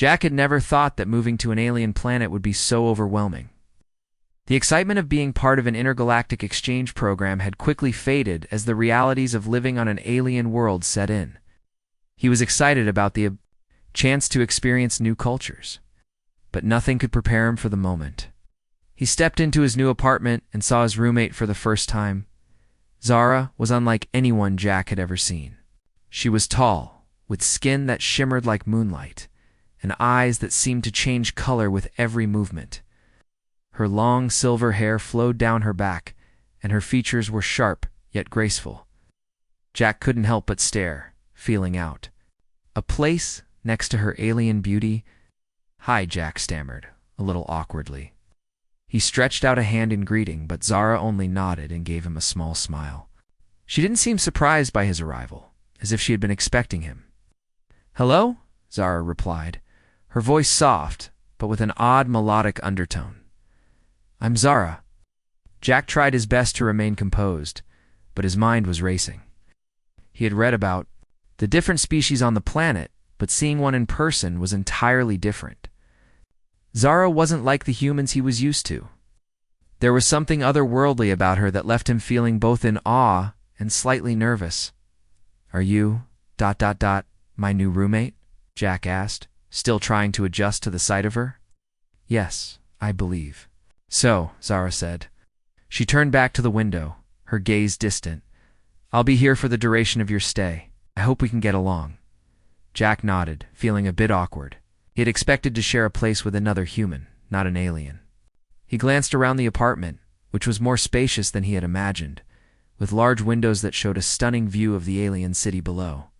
Jack had never thought that moving to an alien planet would be so overwhelming. The excitement of being part of an intergalactic exchange program had quickly faded as the realities of living on an alien world set in. He was excited about the chance to experience new cultures, but nothing could prepare him for the moment. He stepped into his new apartment and saw his roommate for the first time. Zara was unlike anyone Jack had ever seen. She was tall, with skin that shimmered like moonlight, and eyes that seemed to change color with every movement. Her long silver hair flowed down her back, and her features were sharp yet graceful. Jack couldn't help but stare, feeling out. A place next to her alien beauty. "Hi," Jack stammered, a little awkwardly. He stretched out a hand in greeting, but Zara only nodded and gave him a small smile. She didn't seem surprised by his arrival, as if she had been expecting him. "Hello?" Zara replied, her voice soft, but with an odd melodic undertone. "I'm Zara." Jack tried his best to remain composed, but his mind was racing. He had read about the different species on the planet, but seeing one in person was entirely different. Zara wasn't like the humans he was used to. There was something otherworldly about her that left him feeling both in awe and slightly nervous. "Are you, my new roommate?" Jack asked, still trying to adjust to the sight of her. "Yes, I believe." "So," Zara said. She turned back to the window, her gaze distant. "I'll be here for the duration of your stay. I hope we can get along." Jack nodded, feeling a bit awkward. He had expected to share a place with another human, not an alien. He glanced around the apartment, which was more spacious than he had imagined, with large windows that showed a stunning view of the alien city below.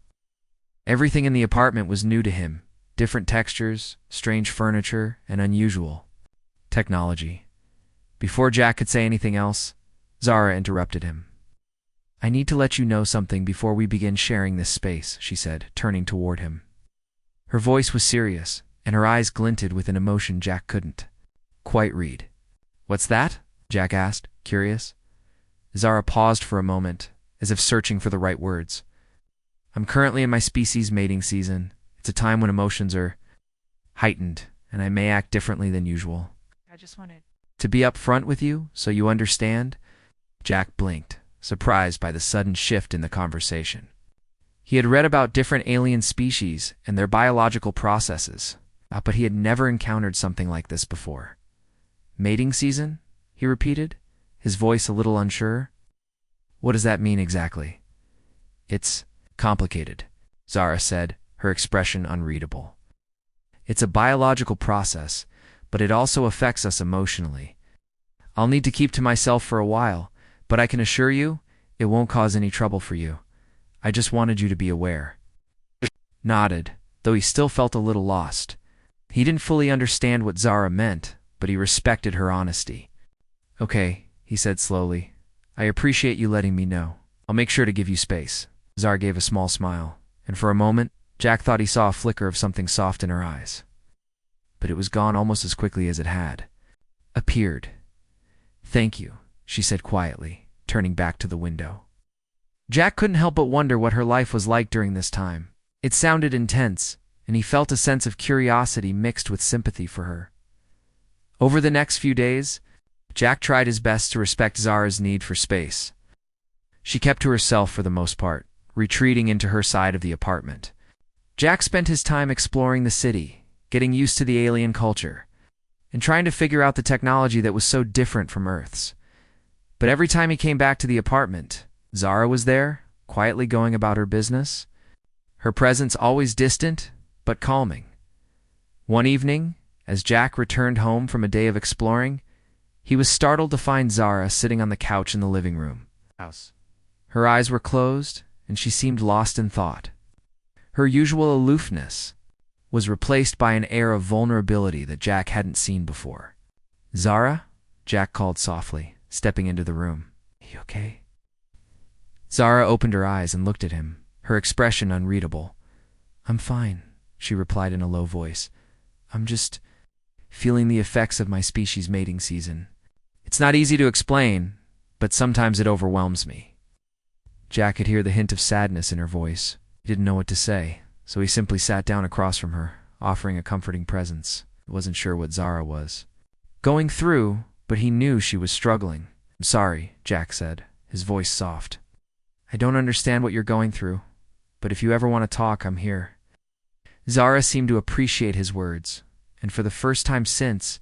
Everything in the apartment was new to him, different textures, strange furniture, and unusual technology. Before Jack could say anything else, Zara interrupted him. "I need to let you know something before we begin sharing this space," she said, turning toward him. Her voice was serious, and her eyes glinted with an emotion Jack couldn't quite read. "What's that?" Jack asked, curious. Zara paused for a moment, as if searching for the right words. "I'm currently in my species mating season. It's a time when emotions are heightened, and I may act differently than usual. I just wanted to be up front with you, so you understand." Jack blinked, surprised by the sudden shift in the conversation. He had read about different alien species and their biological processes, but he had never encountered something like this before. "Mating season?" he repeated, his voice a little unsure. "What does that mean exactly?" "It's complicated," Zara said, her expression unreadable. "It's a biological process, but it also affects us emotionally. I'll need to keep to myself for a while, but I can assure you, it won't cause any trouble for you. I just wanted you to be aware." Nodded, though he still felt a little lost. He didn't fully understand what Zara meant, but he respected her honesty. "Okay," he said slowly. "I appreciate you letting me know. I'll make sure to give you space." Zara gave a small smile, and for a moment, Jack thought he saw a flicker of something soft in her eyes. But it was gone almost as quickly as it had appeared. "Thank you," she said quietly, turning back to the window. Jack couldn't help but wonder what her life was like during this time. It sounded intense, and he felt a sense of curiosity mixed with sympathy for her. Over the next few days, Jack tried his best to respect Zara's need for space. She kept to herself for the most part, retreating into her side of the apartment. Jack spent his time exploring the city, getting used to the alien culture, and trying to figure out the technology that was so different from Earth's. But every time he came back to the apartment, Zara was there, quietly going about her business, her presence always distant but calming. One evening, as Jack returned home from a day of exploring, he was startled to find Zara sitting on the couch in the living room. Her eyes were closed, and she seemed lost in thought. Her usual aloofness was replaced by an air of vulnerability that Jack hadn't seen before. "Zara?" Jack called softly, stepping into the room. "You okay?" Zara opened her eyes and looked at him, her expression unreadable. "I'm fine," she replied in a low voice. "I'm just feeling the effects of my species mating season. It's not easy to explain, but sometimes it overwhelms me." Jack could hear the hint of sadness in her voice. He didn't know what to say, so he simply sat down across from her, offering a comforting presence. He wasn't sure what Zara was going through, but he knew she was struggling. "I'm sorry," Jack said, his voice soft. "I don't understand what you're going through, but if you ever want to talk, I'm here." Zara seemed to appreciate his words, and for the first time since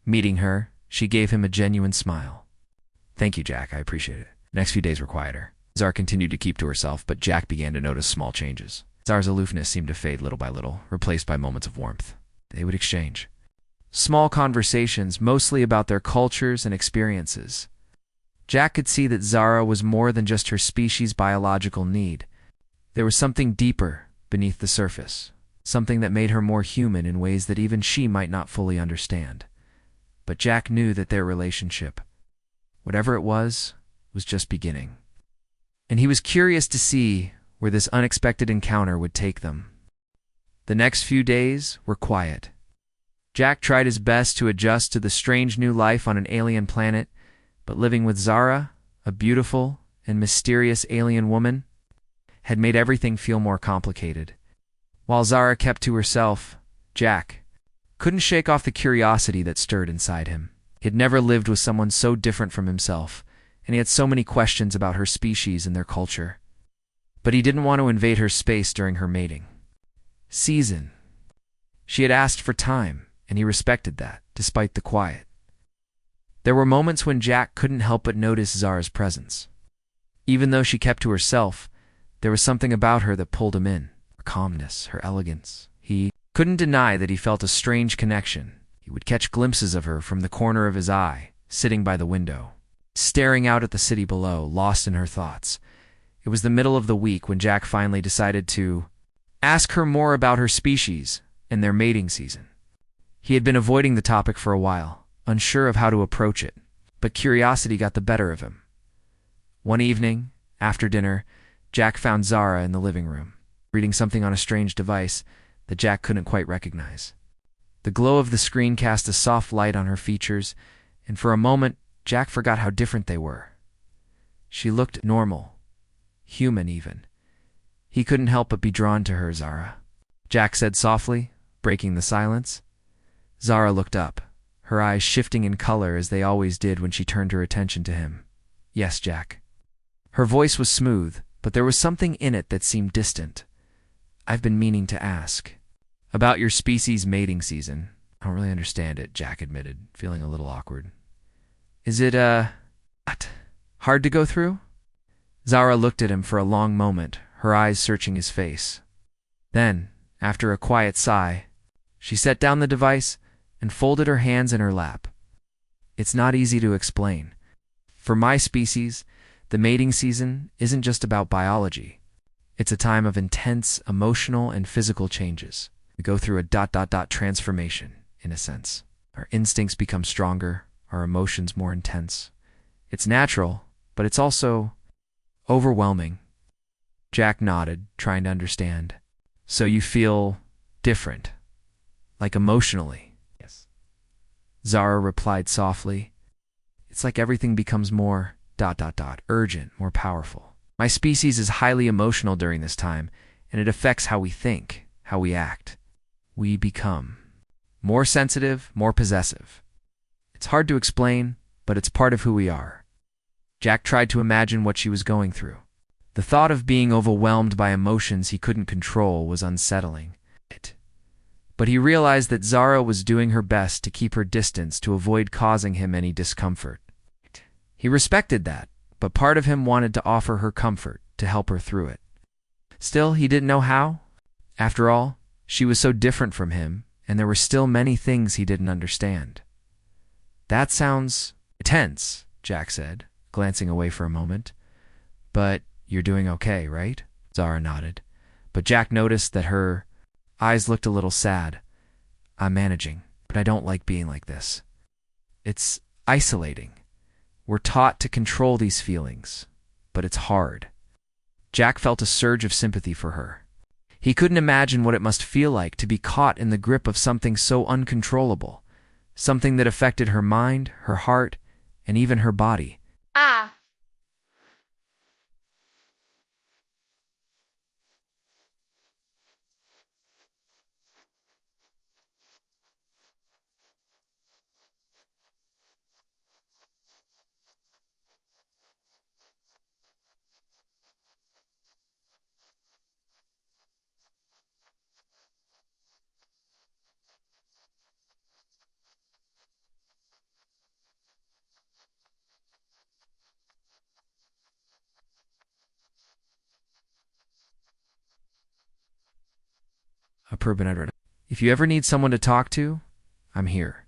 meeting her, she gave him a genuine smile. "Thank you, Jack. I appreciate it." The next few days were quieter. Zara continued to keep to herself, but Jack began to notice small changes. Zara's aloofness seemed to fade little by little, replaced by moments of warmth. They would exchange small conversations, mostly about their cultures and experiences. Jack could see that Zara was more than just her species' biological need. There was something deeper beneath the surface, something that made her more human in ways that even she might not fully understand. But Jack knew that their relationship, whatever it was just beginning. And he was curious to see where this unexpected encounter would take them. The next few days were quiet. Jack tried his best to adjust to the strange new life on an alien planet, but living with Zara, a beautiful and mysterious alien woman, had made everything feel more complicated. While Zara kept to herself, Jack couldn't shake off the curiosity that stirred inside him. He had never lived with someone so different from himself, and he had so many questions about her species and their culture. But he didn't want to invade her space during her mating season. She had asked for time, and he respected that, despite the quiet. There were moments when Jack couldn't help but notice Zara's presence. Even though she kept to herself, there was something about her that pulled him in. Her calmness, her elegance. He couldn't deny that he felt a strange connection. He would catch glimpses of her from the corner of his eye, sitting by the window, staring out at the city below, lost in her thoughts. It was the middle of the week when Jack finally decided to ask her more about her species and their mating season. He had been avoiding the topic for a while, unsure of how to approach it, but curiosity got the better of him. One evening, after dinner, Jack found Zara in the living room, reading something on a strange device that Jack couldn't quite recognize. The glow of the screen cast a soft light on her features, and for a moment, Jack forgot how different they were. She looked normal, human even. He couldn't help but be drawn to her. "Zara," Jack said softly, breaking the silence. Zara looked up, her eyes shifting in color as they always did when she turned her attention to him. "Yes, Jack." Her voice was smooth, but there was something in it that seemed distant. "I've been meaning to ask about your species' mating season." "I don't really understand it," Jack admitted, feeling a little awkward. "Is it, what? Hard to go through?" Zara looked at him for a long moment, her eyes searching his face. Then, after a quiet sigh, she set down the device and folded her hands in her lap. "It's not easy to explain. For my species, the mating season isn't just about biology. It's a time of intense emotional and physical changes. We go through a transformation, in a sense. Our instincts become stronger, our emotions more intense. It's natural, but it's also overwhelming." Jack nodded, trying to understand. "So you feel different, like emotionally?" "Yes." Zara replied softly. "It's like everything becomes more urgent, more powerful. My species is highly emotional during this time, and it affects how we think, how we act. We become more sensitive, more possessive. It's hard to explain, but it's part of who we are." Jack tried to imagine what she was going through. The thought of being overwhelmed by emotions he couldn't control was unsettling. But he realized that Zara was doing her best to keep her distance to avoid causing him any discomfort. He respected that, but part of him wanted to offer her comfort, to help her through it. Still, he didn't know how. After all, she was so different from him, and there were still many things he didn't understand. "That sounds tense," Jack said, glancing away for a moment. "But you're doing okay, right?" Zara nodded, but Jack noticed that her eyes looked a little sad. "I'm managing, but I don't like being like this. It's isolating. We're taught to control these feelings, but it's hard." Jack felt a surge of sympathy for her. He couldn't imagine what it must feel like to be caught in the grip of something so uncontrollable, something that affected her mind, her heart, and even her body. Ah. If you ever need someone to talk to, I'm here.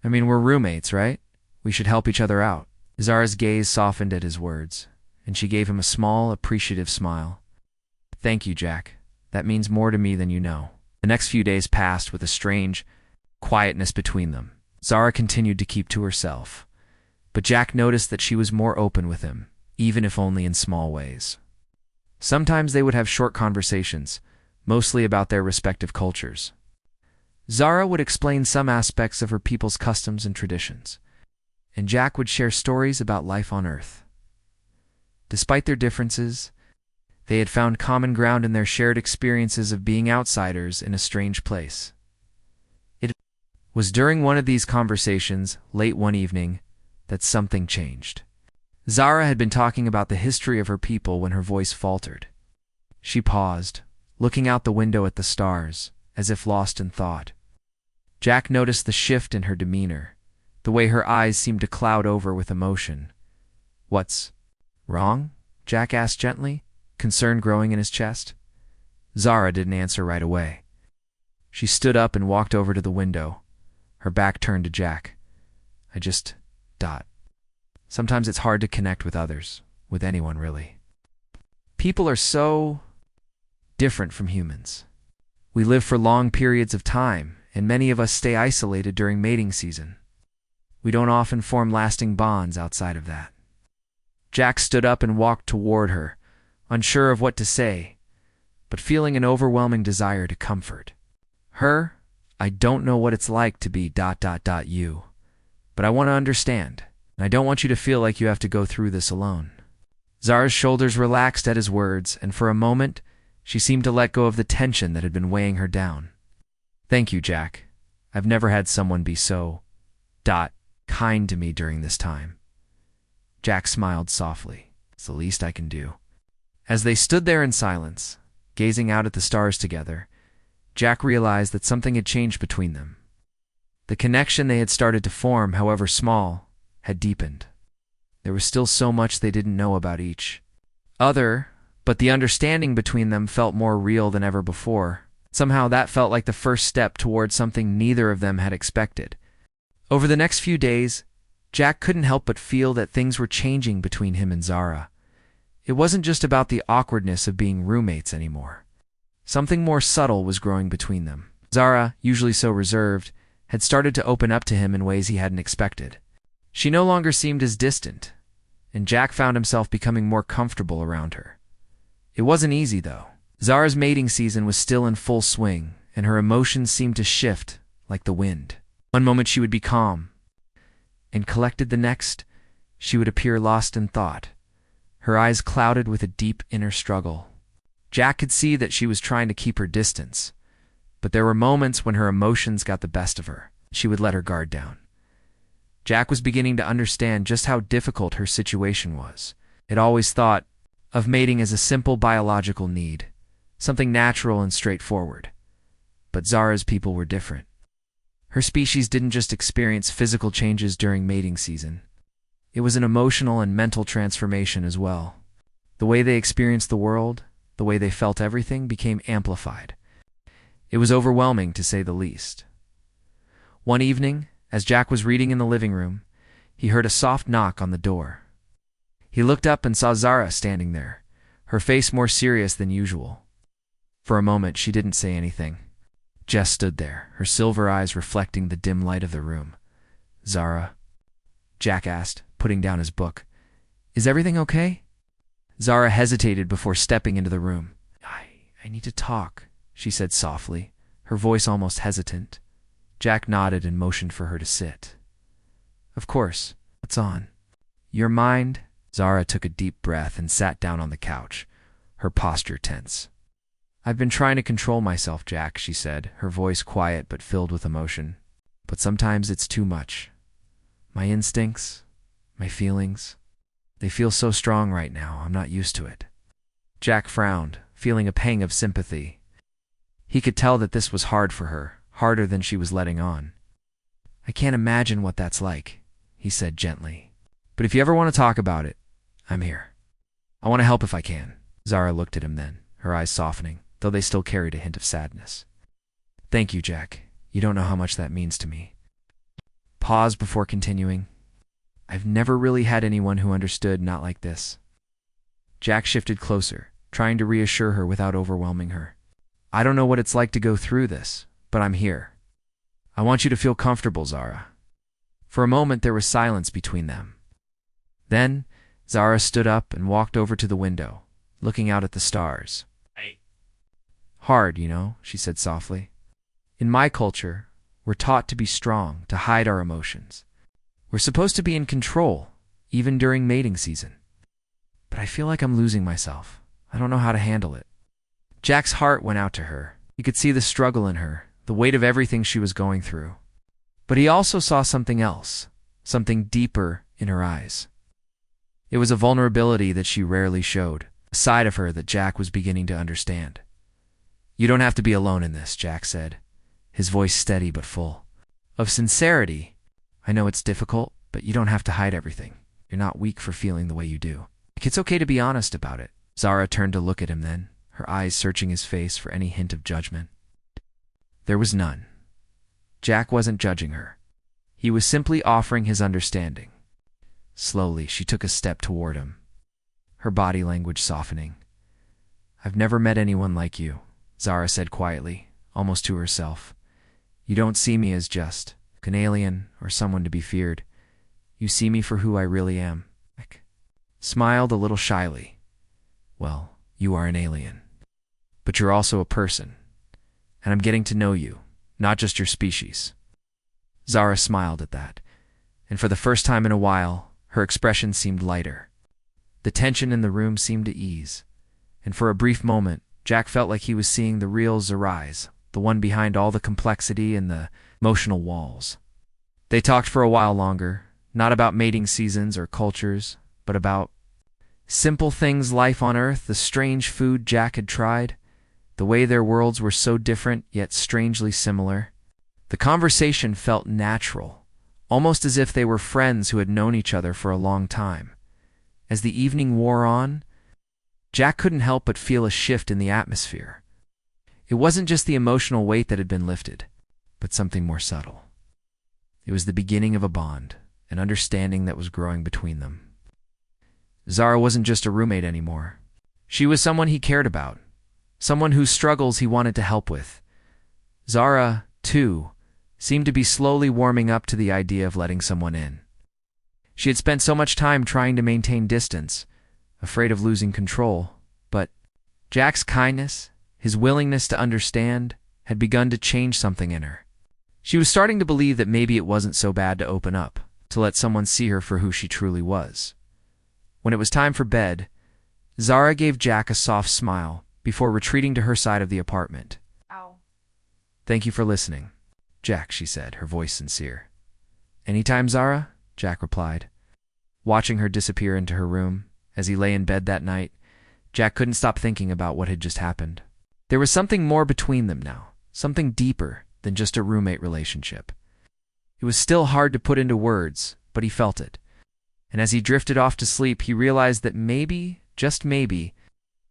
I mean, we're roommates, right? We should help each other out. Zara's gaze softened at his words, and she gave him a small, appreciative smile. Thank you, Jack. That means more to me than you know. The next few days passed with a strange quietness between them. Zara continued to keep to herself, but Jack noticed that she was more open with him, even if only in small ways. Sometimes they would have short conversations, mostly about their respective cultures. Zara would explain some aspects of her people's customs and traditions, and Jack would share stories about life on Earth. Despite their differences, they had found common ground in their shared experiences of being outsiders in a strange place. It was during one of these conversations, late one evening, that something changed. Zara had been talking about the history of her people when her voice faltered. She paused, looking out the window at the stars, as if lost in thought. Jack noticed the shift in her demeanor, the way her eyes seemed to cloud over with emotion. What's wrong? Jack asked gently, concern growing in his chest. Zara didn't answer right away. She stood up and walked over to the window, her back turned to Jack. Sometimes it's hard to connect with others, with anyone really. People are so different from humans. We live for long periods of time, and many of us stay isolated during mating season. We don't often form lasting bonds outside of that. Jack stood up and walked toward her, unsure of what to say, but feeling an overwhelming desire to comfort her. I don't know what it's like to be you, but I want to understand, and I don't want you to feel like you have to go through this alone. Zara's shoulders relaxed at his words, and for a moment, she seemed to let go of the tension that had been weighing her down. Thank you, Jack. I've never had someone be so kind to me during this time. Jack smiled softly. It's the least I can do. As they stood there in silence, gazing out at the stars together, Jack realized that something had changed between them. The connection they had started to form, however small, had deepened. There was still so much they didn't know about each other, but the understanding between them felt more real than ever before. Somehow that felt like the first step toward something neither of them had expected. Over the next few days, Jack couldn't help but feel that things were changing between him and Zara. It wasn't just about the awkwardness of being roommates anymore. Something more subtle was growing between them. Zara, usually so reserved, had started to open up to him in ways he hadn't expected. She no longer seemed as distant, and Jack found himself becoming more comfortable around her. It wasn't easy, though. Zara's mating season was still in full swing, and her emotions seemed to shift like the wind. One moment she would be calm, and collected the next, she would appear lost in thought, her eyes clouded with a deep inner struggle. Jack could see that she was trying to keep her distance, but there were moments when her emotions got the best of her. She would let her guard down. Jack was beginning to understand just how difficult her situation was. He'd always thought of mating as a simple biological need, something natural and straightforward. But Zara's people were different. Her species didn't just experience physical changes during mating season. It was an emotional and mental transformation as well. The way they experienced the world, the way they felt everything, became amplified. It was overwhelming, to say the least. One evening, as Jack was reading in the living room, he heard a soft knock on the door. He looked up and saw Zara standing there, her face more serious than usual. For a moment, she didn't say anything. Jess stood there, her silver eyes reflecting the dim light of the room. Zara? Jack asked, putting down his book. Is everything okay? Zara hesitated before stepping into the room. I need to talk, she said softly, her voice almost hesitant. Jack nodded and motioned for her to sit. Of course. What's on? Your mind? Zara took a deep breath and sat down on the couch, her posture tense. I've been trying to control myself, Jack, she said, her voice quiet but filled with emotion. But sometimes it's too much. My instincts, my feelings, they feel so strong right now, I'm not used to it. Jack frowned, feeling a pang of sympathy. He could tell that this was hard for her, harder than she was letting on. I can't imagine what that's like, he said gently. But if you ever want to talk about it, I'm here. I want to help if I can. Zara looked at him then, her eyes softening, though they still carried a hint of sadness. Thank you, Jack. You don't know how much that means to me. Pause before continuing. I've never really had anyone who understood not like this. Jack shifted closer, trying to reassure her without overwhelming her. I don't know what it's like to go through this, but I'm here. I want you to feel comfortable, Zara. For a moment there was silence between them. Then, Zara stood up and walked over to the window, looking out at the stars. Hard, you know, she said softly. In my culture, we're taught to be strong, to hide our emotions. We're supposed to be in control, even during mating season. But I feel like I'm losing myself. I don't know how to handle it. Jack's heart went out to her. He could see the struggle in her, the weight of everything she was going through. But he also saw something else, something deeper in her eyes. It was a vulnerability that she rarely showed, a side of her that Jack was beginning to understand. You don't have to be alone in this, Jack said, his voice steady but full of sincerity. I know it's difficult, but you don't have to hide everything. You're not weak for feeling the way you do. It's okay to be honest about it. Zara turned to look at him then, her eyes searching his face for any hint of judgment. There was none. Jack wasn't judging her. He was simply offering his understanding. Slowly, she took a step toward him, her body language softening. I've never met anyone like you, Zara said quietly, almost to herself. You don't see me as just an alien or someone to be feared. You see me for who I really am. Smiled a little shyly. Well, you are an alien. But you're also a person. And I'm getting to know you, not just your species. Zara smiled at that, and for the first time in a while, her expression seemed lighter. The tension in the room seemed to ease, and for a brief moment, Jack felt like he was seeing the real Zarais, the one behind all the complexity and the emotional walls. They talked for a while longer, not about mating seasons or cultures, but about simple things, life on Earth, the strange food Jack had tried, the way their worlds were so different yet strangely similar. The conversation felt natural, almost as if they were friends who had known each other for a long time. As the evening wore on, Jack couldn't help but feel a shift in the atmosphere. It wasn't just the emotional weight that had been lifted, but something more subtle. It was the beginning of a bond, an understanding that was growing between them. Zara wasn't just a roommate anymore. She was someone he cared about, someone whose struggles he wanted to help with. Zara, too, seemed to be slowly warming up to the idea of letting someone in. She had spent so much time trying to maintain distance, afraid of losing control, but Jack's kindness, his willingness to understand, had begun to change something in her. She was starting to believe that maybe it wasn't so bad to open up, to let someone see her for who she truly was. When it was time for bed, Zara gave Jack a soft smile before retreating to her side of the apartment. Ow. Thank you for listening, Jack, she said, her voice sincere. Anytime, Zara, Jack replied. Watching her disappear into her room, as he lay in bed that night, Jack couldn't stop thinking about what had just happened. There was something more between them now, something deeper than just a roommate relationship. It was still hard to put into words, but he felt it. And as he drifted off to sleep, he realized that maybe, just maybe,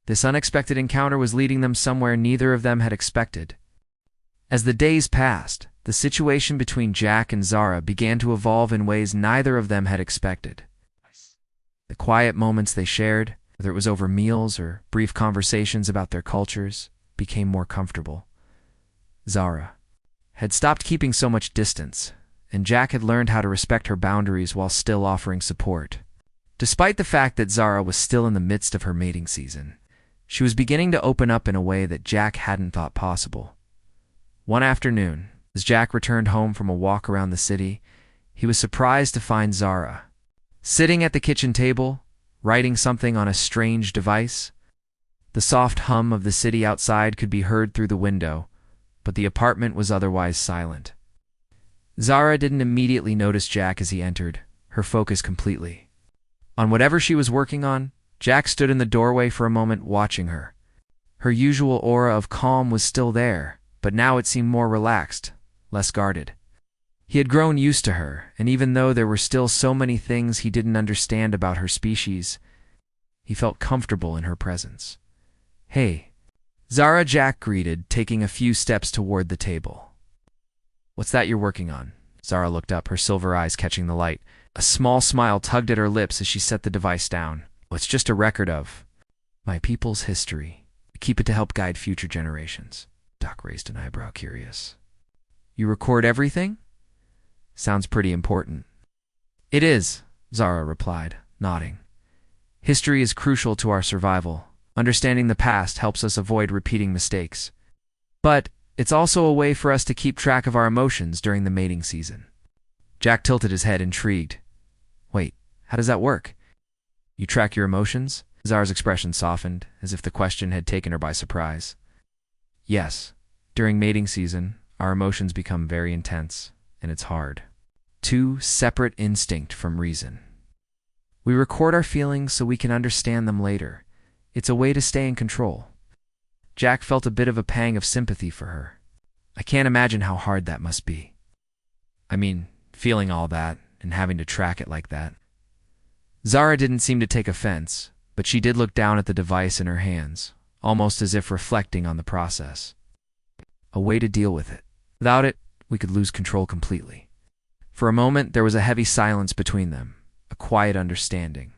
this unexpected encounter was leading them somewhere neither of them had expected. As the days passed, the situation between Jack and Zara began to evolve in ways neither of them had expected. The quiet moments they shared, whether it was over meals or brief conversations about their cultures, became more comfortable. Zara had stopped keeping so much distance, and Jack had learned how to respect her boundaries while still offering support. Despite the fact that Zara was still in the midst of her mating season, she was beginning to open up in a way that Jack hadn't thought possible. One afternoon, as Jack returned home from a walk around the city, he was surprised to find Zara sitting at the kitchen table, writing something on a strange device. The soft hum of the city outside could be heard through the window, but the apartment was otherwise silent. Zara didn't immediately notice Jack as he entered, her focus completely on whatever she was working on. Jack stood in the doorway for a moment watching her. Her usual aura of calm was still there, but now it seemed more relaxed, less guarded. He had grown used to her, and even though there were still so many things he didn't understand about her species, he felt comfortable in her presence. Hey, Zara Jack greeted, taking a few steps toward the table. What's that you're working on? Zara looked up, her silver eyes catching the light. A small smile tugged at her lips as she set the device down. Well, it's just a record of my people's history. Keep it to help guide future generations. Doc raised an eyebrow, curious. You record everything? Sounds pretty important. It is, Zara replied, nodding. History is crucial to our survival. Understanding the past helps us avoid repeating mistakes. But it's also a way for us to keep track of our emotions during the mating season. Jack tilted his head, intrigued. Wait, how does that work? You track your emotions? Zara's expression softened, as if the question had taken her by surprise. Yes. During mating season, our emotions become very intense, and it's hard. Two separate instinct from reason. We record our feelings so we can understand them later. It's a way to stay in control. Jack felt a bit of a pang of sympathy for her. I can't imagine how hard that must be. I mean, feeling all that and having to track it like that. Zara didn't seem to take offense, but she did look down at the device in her hands, almost as if reflecting on the process. A way to deal with it. Without it, we could lose control completely. For a moment, there was a heavy silence between them, a quiet understanding.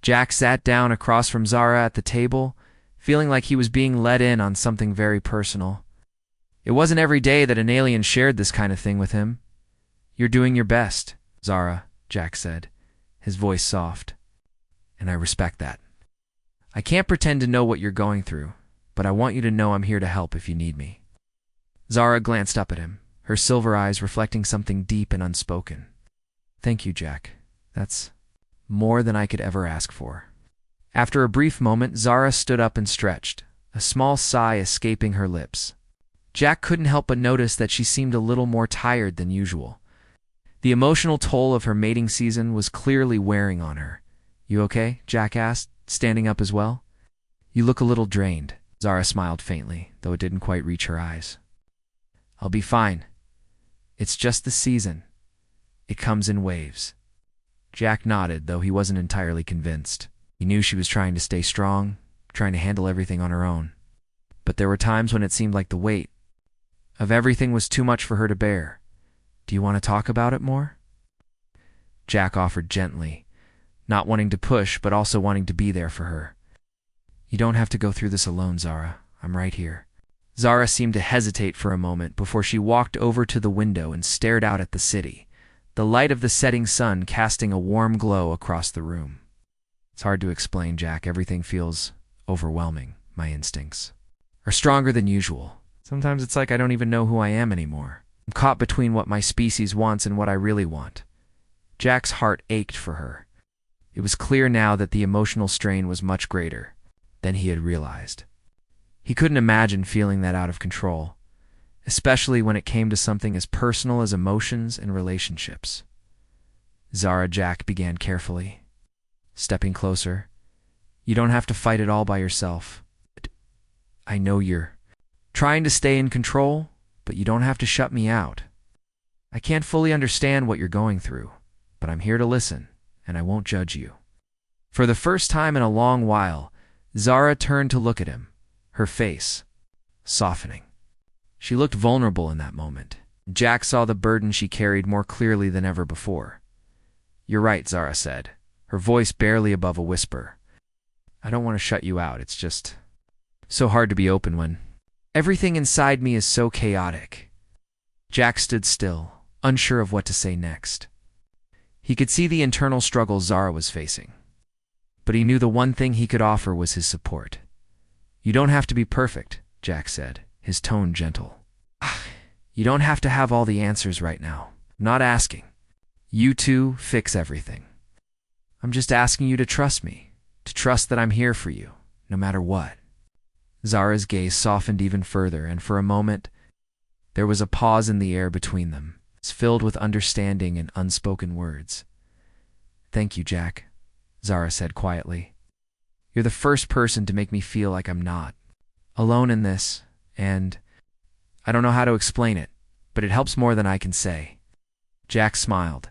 Jack sat down across from Zara at the table, feeling like he was being let in on something very personal. It wasn't every day that an alien shared this kind of thing with him. You're doing your best, Zara, Jack said, his voice soft. And I respect that. I can't pretend to know what you're going through, but I want you to know I'm here to help if you need me. Zara glanced up at him, her silver eyes reflecting something deep and unspoken. Thank you, Jack. That's more than I could ever ask for. After a brief moment, Zara stood up and stretched, a small sigh escaping her lips. Jack couldn't help but notice that she seemed a little more tired than usual. The emotional toll of her mating season was clearly wearing on her. You okay? Jack asked, standing up as well. You look a little drained. Zara smiled faintly, though it didn't quite reach her eyes. I'll be fine. It's just the season. It comes in waves. Jack nodded, though he wasn't entirely convinced. He knew she was trying to stay strong, trying to handle everything on her own. But there were times when it seemed like the weight of everything was too much for her to bear. Do you want to talk about it more? Jack offered gently, not wanting to push, but also wanting to be there for her. You don't have to go through this alone, Zara. I'm right here. Zara seemed to hesitate for a moment before she walked over to the window and stared out at the city, the light of the setting sun casting a warm glow across the room. It's hard to explain, Jack. Everything feels overwhelming. My instincts are stronger than usual. Sometimes it's like I don't even know who I am anymore. I'm caught between what my species wants and what I really want. Jack's heart ached for her. It was clear now that the emotional strain was much greater than he had realized. He couldn't imagine feeling that out of control, especially when it came to something as personal as emotions and relationships. Zara Jack began carefully, stepping closer. You don't have to fight it all by yourself. I know you're trying to stay in control, but you don't have to shut me out. I can't fully understand what you're going through, but I'm here to listen, and I won't judge you. For the first time in a long while, Zara turned to look at him, her face softening. She looked vulnerable in that moment. Jack saw the burden she carried more clearly than ever before. You're right, Zara said, her voice barely above a whisper. I don't want to shut you out. It's just so hard to be open when everything inside me is so chaotic. Jack stood still, unsure of what to say next. He could see the internal struggle Zara was facing, but he knew the one thing he could offer was his support. You don't have to be perfect, Jack said, his tone gentle. You don't have to have all the answers right now. I'm not asking you to fix everything. I'm just asking you to trust me, to trust that I'm here for you, no matter what. Zara's gaze softened even further, and for a moment, there was a pause in the air between them, filled with understanding and unspoken words. Thank you, Jack, Zara said quietly. You're the first person to make me feel like I'm not alone in this, and I don't know how to explain it, but it helps more than I can say. Jack smiled,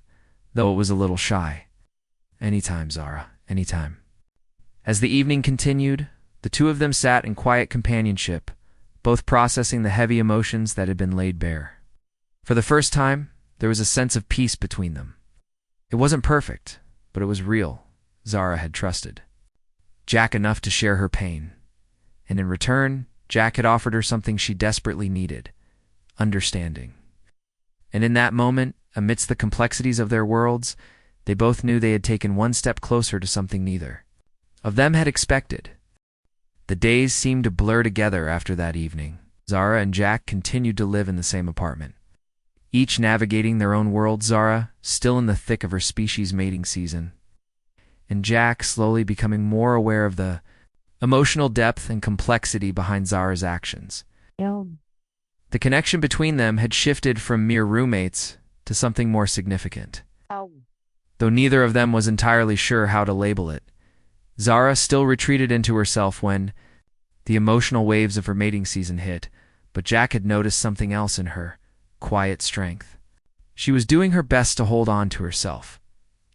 though it was a little shy. Anytime, Zara, anytime. As the evening continued, the The two of them sat in quiet companionship, both processing the heavy emotions that had been laid bare. For the first time, there was a sense of peace between them. It wasn't perfect, but it was real. Zara had trusted Jack enough to share her pain, and in return, Jack had offered her something she desperately needed: understanding. And in that moment, amidst the complexities of their worlds, they both knew they had taken one step closer to something neither of them had expected. The days seemed to blur together after that evening. Zara and Jack continued to live in the same apartment, each navigating their own world. Zara, still in the thick of her species mating season, and Jack slowly becoming more aware of the emotional depth and complexity behind Zara's actions. The connection between them had shifted from mere roommates to something more significant. Though neither of them was entirely sure how to label it, Zara still retreated into herself when the emotional waves of her mating season hit, but Jack had noticed something else in her: quiet strength. She was doing her best to hold on to herself,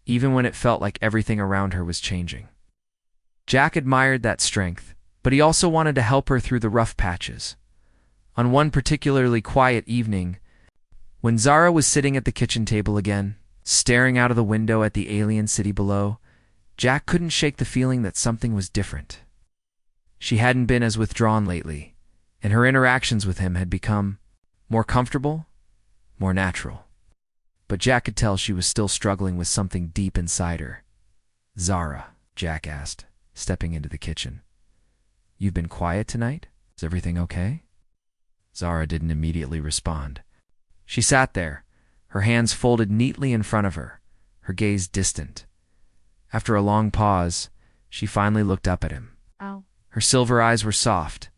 even when it felt like everything around her was changing. Jack admired that strength, but he also wanted to help her through the rough patches. On one particularly quiet evening, when Zara was sitting at the kitchen table again, staring out of the window at the alien city below, Jack couldn't shake the feeling that something was different. She hadn't been as withdrawn lately, and her interactions with him had become more comfortable, more natural. But Jack could tell she was still struggling with something deep inside her. "Zara," Jack asked, stepping into the kitchen, "you've been quiet tonight? Is everything okay?" Zara didn't immediately respond. She sat there, her hands folded neatly in front of her, her gaze distant. After a long pause, she finally looked up at him. Her silver eyes were soft,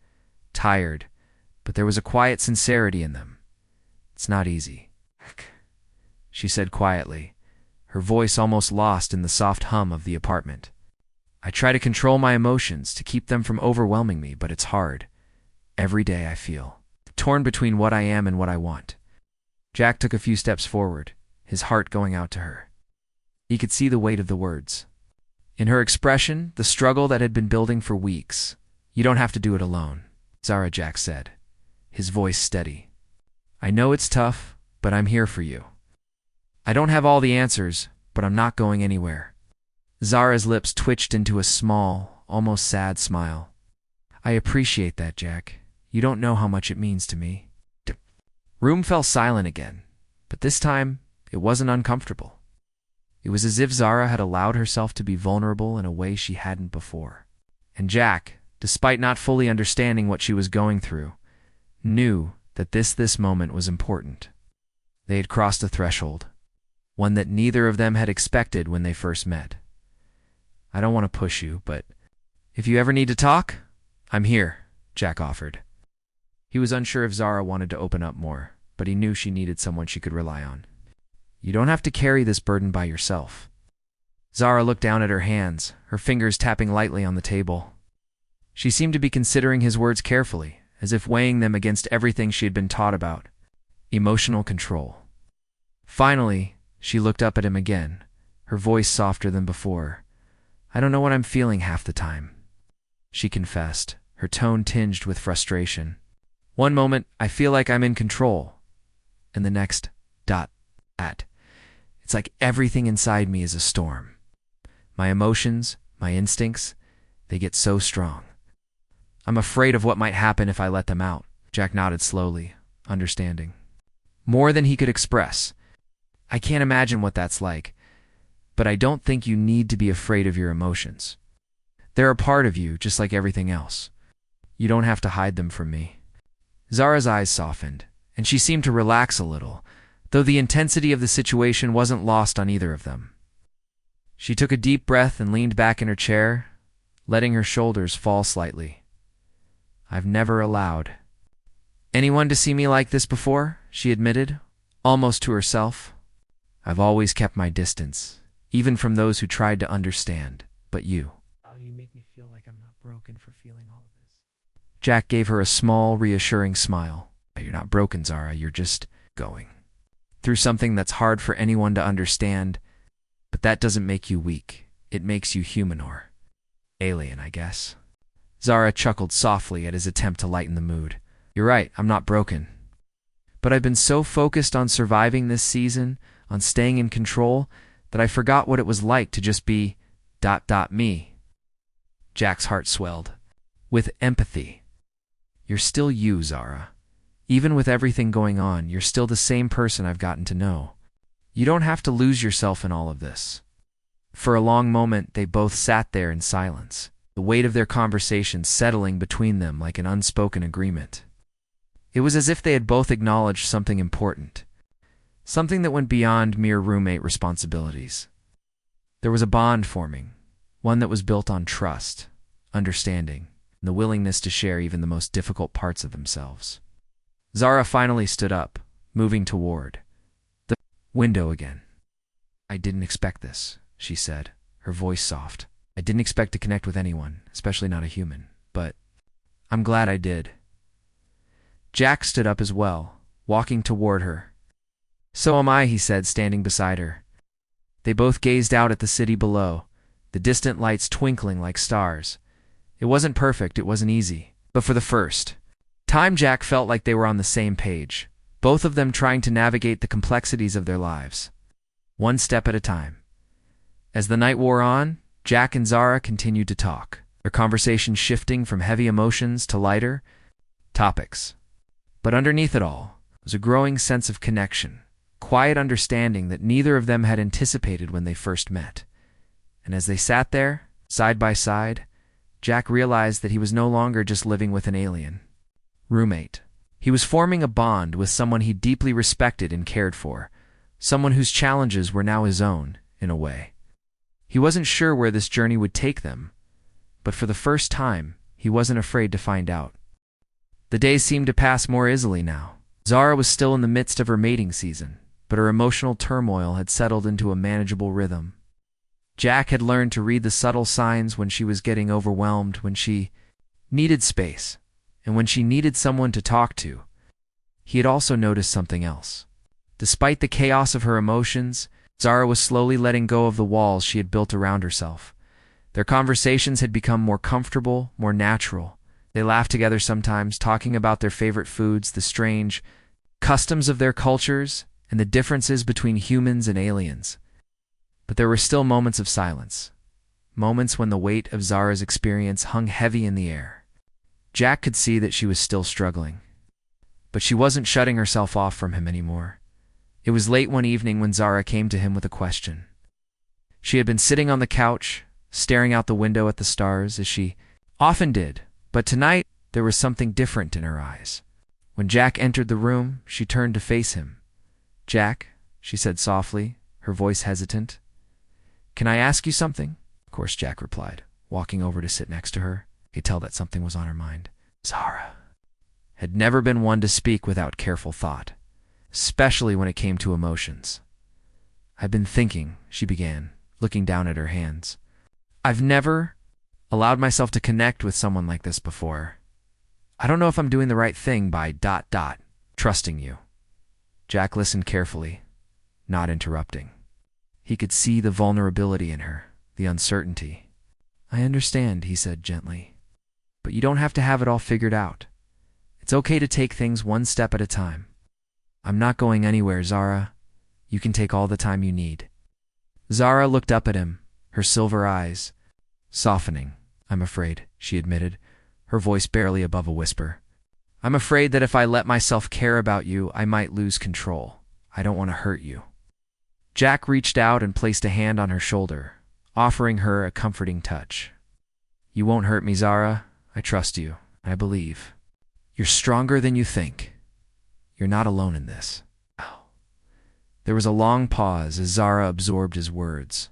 tired, but there was a quiet sincerity in them. "It's not easy," she said quietly, her voice almost lost in the soft hum of the apartment. "I try to control my emotions, to keep them from overwhelming me, but it's hard. Every day I feel torn between what I am and what I want." Jack took a few steps forward, his heart going out to her. He could see the weight of the words in her expression, the struggle that had been building for weeks. "You don't have to do it alone," Zara, Jack said, his voice steady. "I know it's tough, but I'm here for you. I don't have all the answers, but I'm not going anywhere." Zara's lips twitched into a small, almost sad smile. "I appreciate that, Jack. You don't know how much it means to me." Room fell silent again, but this time it wasn't uncomfortable. It was as if Zara had allowed herself to be vulnerable in a way she hadn't before. And Jack, despite not fully understanding what she was going through, knew that this moment was important. They had crossed a threshold, one that neither of them had expected when they first met. "I don't want to push you, but if you ever need to talk, I'm here," Jack offered. He was unsure if Zara wanted to open up more, but he knew she needed someone she could rely on. "You don't have to carry this burden by yourself." Zara looked down at her hands, her fingers tapping lightly on the table. She seemed to be considering his words carefully, as if weighing them against everything she had been taught about emotional control. Finally, she looked up at him again, her voice softer than before. "I don't know what I'm feeling half the time," she confessed, her tone tinged with frustration. "One moment, I feel like I'm in control, and the next, it's like everything inside me is a storm. My emotions, my instincts, they get so strong. I'm afraid of what might happen if I let them out." Jack nodded slowly, understanding more than he could express. "I can't imagine what that's like, but I don't think you need to be afraid of your emotions. They're a part of you, just like everything else. You don't have to hide them from me." Zara's eyes softened, and she seemed to relax a little, though the intensity of the situation wasn't lost on either of them. She took a deep breath and leaned back in her chair, letting her shoulders fall slightly. "I've never allowed anyone to see me like this before," she admitted, almost to herself. "I've always kept my distance, even from those who tried to understand. But you make me feel like I'm not broken for feeling all of this." Jack gave her a small, reassuring smile. "You're not broken, Zara. You're just going through something that's hard for anyone to understand, but that doesn't make you weak. It makes you human, or alien, I guess." Zara chuckled softly at his attempt to lighten the mood. You're right, I'm not broken. But I've been so focused on surviving this season, on staying in control, that I forgot what it was like to just be ... me. Jack's heart swelled. With empathy. You're still you, Zara. Even with everything going on, you're still the same person I've gotten to know. You don't have to lose yourself in all of this. For a long moment, they both sat there in silence, the weight of their conversation settling between them like an unspoken agreement. It was as if they had both acknowledged something important, something that went beyond mere roommate responsibilities. There was a bond forming, one that was built on trust, understanding, and the willingness to share even the most difficult parts of themselves. Zara finally stood up, moving toward the window again. I didn't expect this, she said, her voice soft. I didn't expect to connect with anyone, especially not a human, but I'm glad I did. Jack stood up as well, walking toward her. So am I, he said, standing beside her. They both gazed out at the city below, the distant lights twinkling like stars. It wasn't perfect, it wasn't easy, but for the first time Jack felt like they were on the same page, both of them trying to navigate the complexities of their lives, one step at a time. As the night wore on, Jack and Zara continued to talk, their conversation shifting from heavy emotions to lighter topics. But underneath it all was a growing sense of connection, quiet understanding that neither of them had anticipated when they first met. And as they sat there, side by side, Jack realized that he was no longer just living with an alien roommate. He was forming a bond with someone he deeply respected and cared for, someone whose challenges were now his own, in a way. He wasn't sure where this journey would take them, but for the first time, he wasn't afraid to find out. The days seemed to pass more easily now. Zara was still in the midst of her mating season, but her emotional turmoil had settled into a manageable rhythm. Jack had learned to read the subtle signs when she was getting overwhelmed, when she needed space, and when she needed someone to talk to. He had also noticed something else. Despite the chaos of her emotions, Zara was slowly letting go of the walls she had built around herself. Their conversations had become more comfortable, more natural. They laughed together sometimes, talking about their favorite foods, the strange customs of their cultures, and the differences between humans and aliens. But there were still moments of silence, moments when the weight of Zara's experience hung heavy in the air. Jack could see that she was still struggling, but she wasn't shutting herself off from him anymore. It was late one evening when Zara came to him with a question. She had been sitting on the couch, staring out the window at the stars, as she often did, but tonight there was something different in her eyes. When Jack entered the room, she turned to face him. "Jack," she said softly, her voice hesitant. "Can I ask you something?" Of course, Jack replied, walking over to sit next to her. He could tell that something was on her mind. Zara had never been one to speak without careful thought, especially when it came to emotions. "I've been thinking," she began, looking down at her hands. "I've never allowed myself to connect with someone like this before. I don't know if I'm doing the right thing by ... trusting you." Jack listened carefully, not interrupting. He could see the vulnerability in her, the uncertainty. "I understand," he said gently, "but you don't have to have it all figured out. It's okay to take things one step at a time. I'm not going anywhere, Zara. You can take all the time you need." Zara looked up at him, her silver eyes softening. "I'm afraid," she admitted, her voice barely above a whisper. "I'm afraid that if I let myself care about you, I might lose control. I don't want to hurt you." Jack reached out and placed a hand on her shoulder, offering her a comforting touch. "You won't hurt me, Zara. I trust you. I believe. You're stronger than you think. You're not alone in this." There was a long pause as Zara absorbed his words.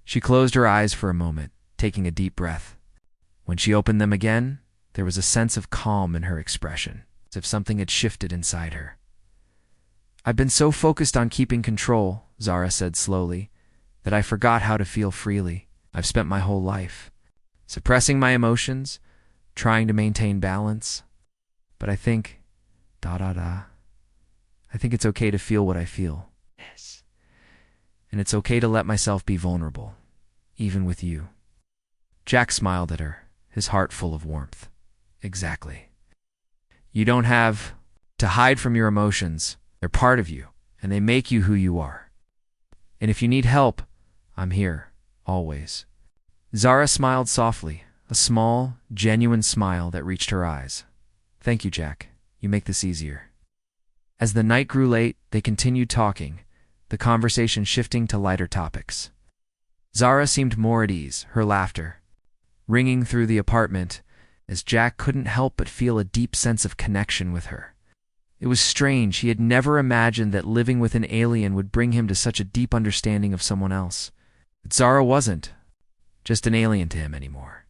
She closed her eyes for a moment, taking a deep breath. When she opened them again, there was a sense of calm in her expression, as if something had shifted inside her. "I've been so focused on keeping control," Zara said slowly, "that I forgot how to feel freely. I've spent my whole life suppressing my emotions, trying to maintain balance. But I think... I think it's okay to feel what I feel. Yes. And it's okay to let myself be vulnerable, even with you." Jack smiled at her, his heart full of warmth. Exactly. You don't have to hide from your emotions. They're part of you, and they make you who you are. And if you need help, I'm here, always. Zara smiled softly, a small, genuine smile that reached her eyes. Thank you, Jack. You make this easier. As the night grew late, they continued talking, the conversation shifting to lighter topics. Zara seemed more at ease, her laughter ringing through the apartment, as Jack couldn't help but feel a deep sense of connection with her. It was strange. He had never imagined that living with an alien would bring him to such a deep understanding of someone else. But Zara wasn't just an alien to him anymore.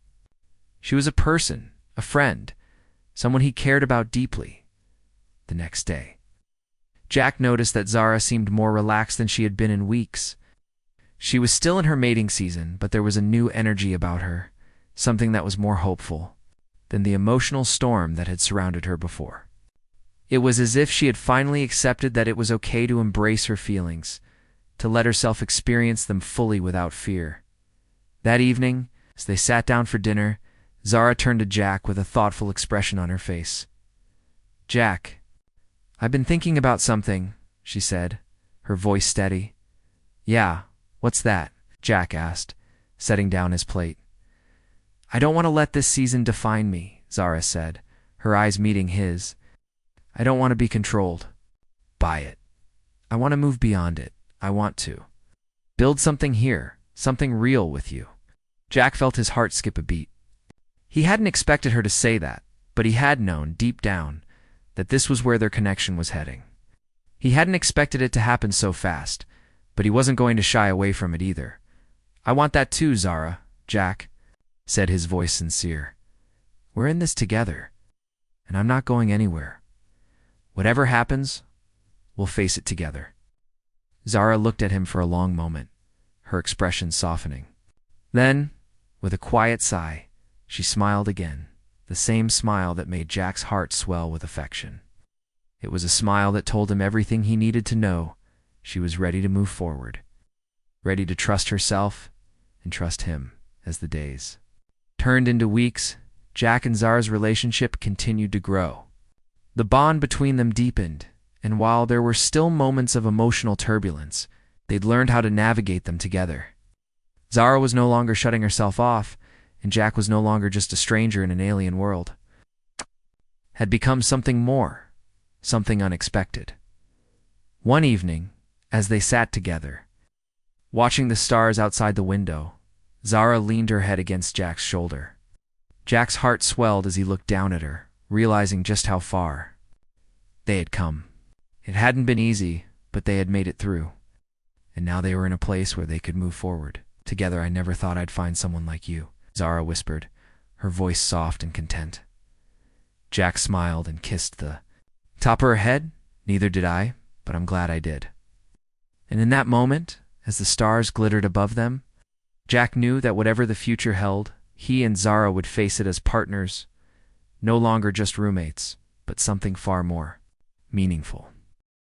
She was a person, a friend, someone he cared about deeply. The next day, Jack noticed that Zara seemed more relaxed than she had been in weeks. She was still in her mating season, but there was a new energy about her, something that was more hopeful than the emotional storm that had surrounded her before. It was as if she had finally accepted that it was okay to embrace her feelings, to let herself experience them fully without fear. That evening, as they sat down for dinner, Zara turned to Jack with a thoughtful expression on her face. Jack, I've been thinking about something, she said, her voice steady. Yeah, what's that? Jack asked, setting down his plate. I don't want to let this season define me, Zara said, her eyes meeting his. I don't want to be controlled by it. I want to move beyond it. I want to build something here, something real with you. Jack felt his heart skip a beat. He hadn't expected her to say that, but he had known, deep down, that this was where their connection was heading. He hadn't expected it to happen so fast, but he wasn't going to shy away from it either. I want that too, Zara, Jack, said his voice sincere. We're in this together, and I'm not going anywhere. Whatever happens, we'll face it together. Zara looked at him for a long moment, her expression softening. Then, with a quiet sigh, she smiled again, the same smile that made Jack's heart swell with affection. It was a smile that told him everything he needed to know. She was ready to move forward, ready to trust herself and trust him. As the days turned into weeks, Jack and Zara's relationship continued to grow. The bond between them deepened, and while there were still moments of emotional turbulence, they'd learned how to navigate them together. Zara was no longer shutting herself off, and Jack was no longer just a stranger in an alien world. Had become something more, something unexpected. One evening, as they sat together, watching the stars outside the window, Zara leaned her head against Jack's shoulder. Jack's heart swelled as he looked down at her, realizing just how far they had come. It hadn't been easy, but they had made it through. And now they were in a place where they could move forward. Together, I never thought I'd find someone like you, Zara whispered, her voice soft and content. Jack smiled and kissed the top of her head. Neither did I, but I'm glad I did. And in that moment, as the stars glittered above them, Jack knew that whatever the future held, he and Zara would face it as partners, no longer just roommates, but something far more meaningful.